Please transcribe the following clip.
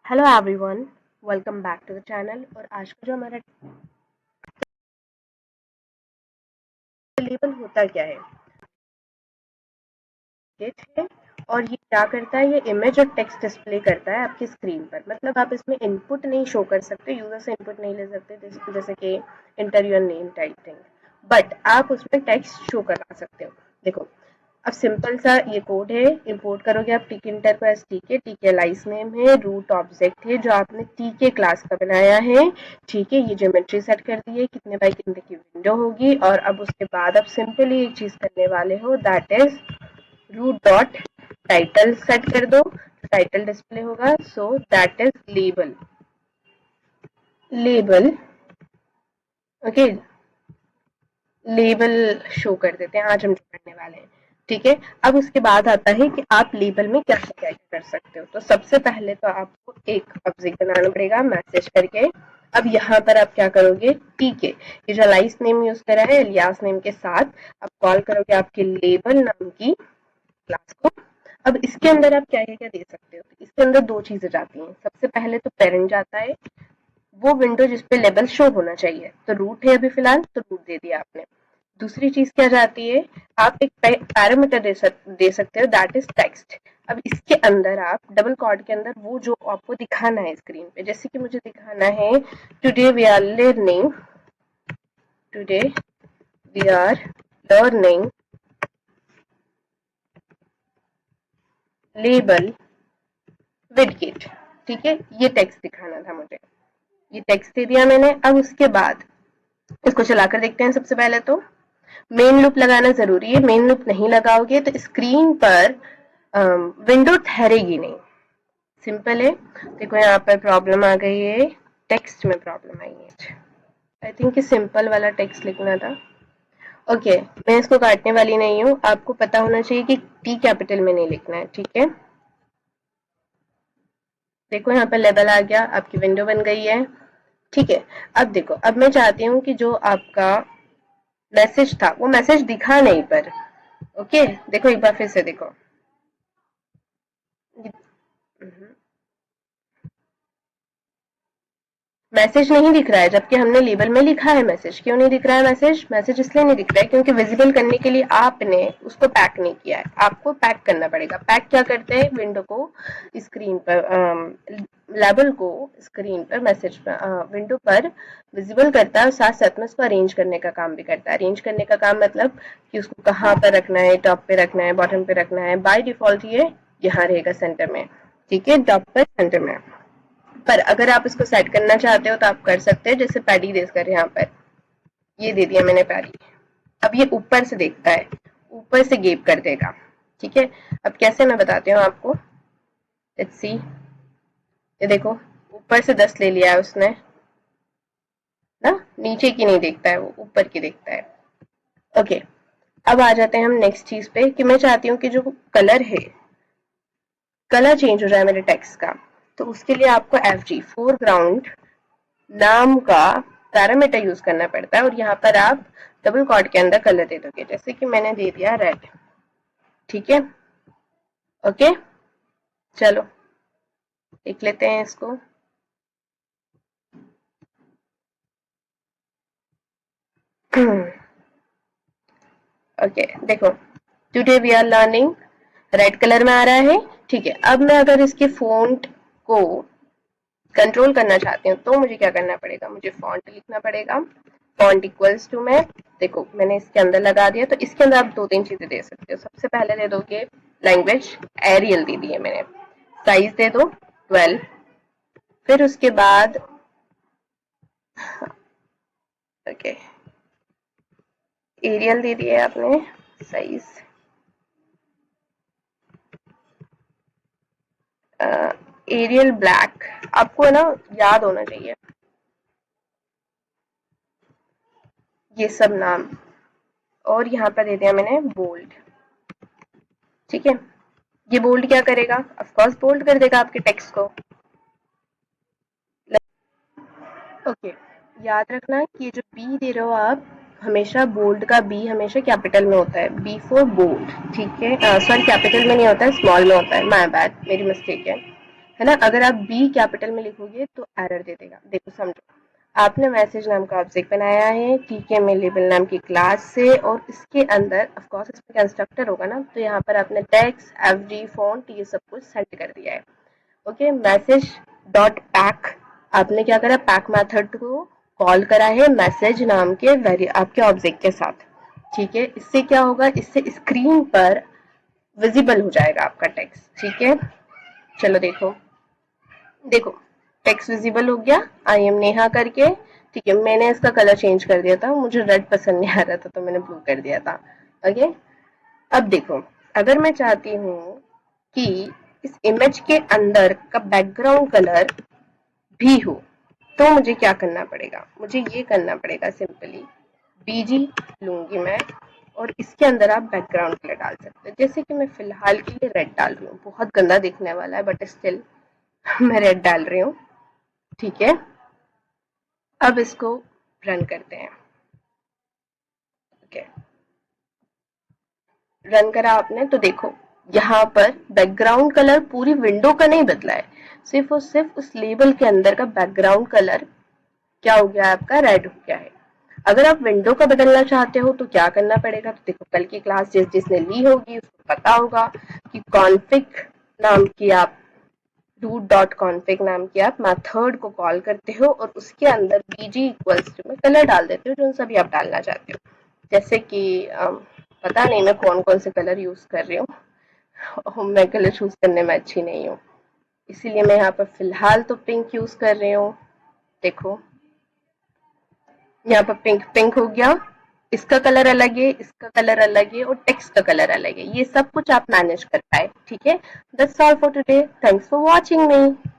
Hello everyone, welcome back to the channel. और आज का जो हमारा लेबल होता क्या है, टेक्स्ट है। और ये क्या करता है, ये इमेज और टेक्स्ट डिस्प्ले करता है आपकी स्क्रीन पर। मतलब आप इसमें इनपुट नहीं शो कर सकते, यूजर से इनपुट नहीं ले सकते, जैसे कि inter your name type thing, but आप उसमें टेक्स्ट शो करा सकते हो। देखो, अब सिंपल सा ये कोड है। इंपोर्ट करोगे आप टीके इंटर को एज टीके, टीके लाइस नेम है, रूट ऑब्जेक्ट है जो आपने टीके क्लास का बनाया है। ठीक है, ये ज्योमेट्री सेट कर दी है, कितने बाय कितने की विंडो होगी। और अब उसके बाद आप सिंपली एक चीज करने वाले हो, that is root dot title set कर दो, टाइटल डिस्प्ले होगा। So that is label. Label, okay, label show कर देते हैं आज हम जो करने वाले हैं। ठीक है, अब उसके बाद आता है कि आप लेबल में क्या क्या कर सकते हो। तो सबसे पहले तो आपको एक ऑब्जेक्ट बनाना पड़ेगा मैसेज करके। अब यहाँ पर आप क्या करोगे, टीके, ये जो लाइस नेम यूज करा है एलियास नेम के साथ, आप कॉल करोगे आपके लेबल नाम की क्लास को। अब इसके अंदर आप क्या क्या दे सकते हो, इसके अंदर दो चीजें जाती हैं। सबसे पहले तो पेरेंट जाता है, वो विंडो जिसपे लेबल शो होना चाहिए। तो रूट है अभी फिलहाल, तो रूट दे दिया आपने। दूसरी चीज क्या जाती है, आप एक पैरामीटर दे सकते हो, दैट इज टेक्स्ट। अब इसके अंदर आप डबल कॉर्ड के अंदर वो जो आपको दिखाना है स्क्रीन पे, जैसे कि मुझे दिखाना है today we are learning, today we are learning label widget. ठीक है, ये टेक्स्ट दिखाना था मुझे, ये टेक्स्ट दे दिया मैंने। अब उसके बाद इसको चलाकर देखते हैं। सबसे पहले तो मेन लूप लगाना जरूरी है, मेन लूप नहीं लगाओगे तो स्क्रीन पर विंडो ठहरेगी नहीं। सिंपल है। देखो यहाँ पर प्रॉब्लम आ गई है, टेक्स्ट में प्रॉब्लम आई है। आई थिंक सिंपल वाला टेक्स्ट लिखना था। ओके, मैं इसको काटने वाली नहीं हूँ, आपको पता होना चाहिए कि टी कैपिटल में नहीं लिखना है। ठीक है, देखो यहाँ पर लेबल आ गया, आपकी विंडो बन गई है। ठीक है, अब देखो, अब मैं चाहती हूँ कि जो आपका मैसेज था वो मैसेज दिखा नहीं पर। ओके, देखो एक बार फिर से देखो, मैसेज नहीं दिख रहा है जबकि हमने लेबल में लिखा है मैसेज। क्यों नहीं दिख रहा है मैसेज, मैसेज इसलिए नहीं दिख रहा है क्योंकि विजिबल करने के लिए आपने उसको पैक नहीं किया है। आपको पैक करना पड़ेगा। पैक क्या करते हैं, विंडो को स्क्रीन पर, लेबल को स्क्रीन पर, मैसेज पर, विंडो पर विजिबल करता है और साथ साथ में उसको अरेंज करने का काम भी करता है। अरेंज करने का काम मतलब कि उसको कहाँ पर रखना है, टॉप पे रखना है, बॉटम पे रखना है। बाय डिफॉल्ट ये यहाँ रहेगा सेंटर में। ठीक है, टॉप पर सेंटर में। पर अगर आप इसको सेट करना चाहते हो तो आप कर सकते हैं, जैसे पैडी देकर यहाँ पर ये दे दिया मैंने पैडी। अब ये ऊपर से देखता है, ऊपर से गेप कर देगा। ठीक है, अब कैसे मैं बताती हूँ आपको। लेट्स सी, ये देखो ऊपर से 10 ले लिया है उसने ना, नीचे की नहीं देखता है, वो ऊपर की देखता है। ओके, अब आ जाते हैं हम नेक्स्ट चीज पे कि मैं चाहती हूँ कि जो कलर है, कलर चेंज हो जाए मेरे टेक्स्ट का। तो उसके लिए आपको FG फोरग्राउंड नाम का पैरामीटर यूज करना पड़ता है। और यहाँ पर आप डबल कॉर्ड के अंदर कलर दे दोगे, जैसे कि मैंने दे दिया रेड। ठीक है, ओके, चलो देख लेते हैं इसको। ओके, देखो today we are learning red colour में आ रहा है। ठीक है, अब मैं अगर इसके फॉन्ट को कंट्रोल करना चाहती हूँ तो मुझे क्या करना पड़ेगा, मुझे फॉन्ट लिखना पड़ेगा। फॉन्ट इक्वल्स टू, मैं देखो मैंने इसके अंदर लगा दिया। तो इसके अंदर आप दो तीन चीजें दे सकते हो। सबसे पहले दे दोगे लैंग्वेज, एरियल दे दी है मैंने। साइज दे दो 12। फिर उसके बाद ओके, एरियल दे दिया आपने, साइज एरियल ब्लैक, आपको है ना याद होना चाहिए ये सब नाम। और यहाँ पर दे दिया मैंने बोल्ड। ठीक है, ये बोल्ड क्या करेगा, ऑफ कोर्स बोल्ड कर देगा आपके टेक्स्ट को। ओके, याद रखना कि ये जो बी दे रहे हो आप, हमेशा बोल्ड का बी हमेशा कैपिटल में होता है, बी फॉर बोल्ड। ठीक है, सॉरी कैपिटल में नहीं होता है, स्मॉल में होता है। माय बैड, मेरी मिस्टेक है। है ना। अगर आप बी कैपिटल में लिखोगे तो एरर दे देगा। देखो समझो, आपने मैसेज नाम का ऑब्जेक्ट बनाया है, ठीक है, में लेबल नाम की क्लास से, और इसके अंदर ऑफ कोर्स इसमें कंस्ट्रक्टर होगा ना, तो यहाँ पर आपने टेक्स्ट, एवरी, फॉन्ट, ये सब कुछ सेट कर दिया है। ओके, मैसेज डॉट पैक, आपने क्या करा, पैक मेथड को कॉल करा है मैसेज नाम के आपके ऑब्जेक्ट के साथ। ठीक है, इससे क्या होगा, इससे स्क्रीन पर विजिबल हो जाएगा आपका टेक्स्ट। ठीक है, चलो देखो, देखो टेक्स्ट विजिबल हो गया, आई एम नेहा करके। ठीक है, मैंने इसका कलर चेंज कर दिया था, मुझे रेड पसंद नहीं आ रहा था तो मैंने ब्लू कर दिया था। ओके, अब देखो, अगर मैं चाहती हूँ कि इस इमेज के अंदर का बैकग्राउंड कलर भी हो, तो मुझे क्या करना पड़ेगा, मुझे ये करना पड़ेगा सिंपली बीजी लूंगी मैं, और इसके अंदर आप बैकग्राउंड कलर डाल सकते हैं। जैसे कि मैं फिलहाल के लिए रेड डाल रही हूँ, बहुत गंदा दिखने वाला है बट स्टिल मैं रेड डाल रही हूँ। ठीक है, अब इसको रन करते हैं। ओके, रन करा आपने तो देखो, यहाँ पर बैकग्राउंड कलर पूरी विंडो का नहीं बदला है, सिर्फ और सिर्फ उस लेबल के अंदर का बैकग्राउंड कलर क्या हो गया, आपका रेड हो गया है। अगर आप विंडो का बदलना चाहते हो तो क्या करना पड़ेगा, तो देखो कल की क्लास जिसने ली होगी उसको पता होगा कि कॉन्फिग नाम की आप रूट डॉट कॉन्फिग नाम की आप मेथड को कॉल करते हो, और उसके अंदर बीजी इक्वल्स टू में कलर डाल देते हो जो सभी आप डालना चाहते हो। जैसे कि पता नहीं मैं कौन कौन से कलर यूज कर रही हूँ, मैं कलर चूज करने में अच्छी नहीं हूँ, इसीलिए मैं यहाँ पर फिलहाल तो पिंक यूज कर रही हूँ। देखो यहाँ पर पिंक पिंक हो गया, इसका कलर अलग है, इसका कलर अलग है, और टेक्स्ट का कलर अलग है। ये सब कुछ आप मैनेज कर पाए। ठीक है, that's all for today, thanks for watching me.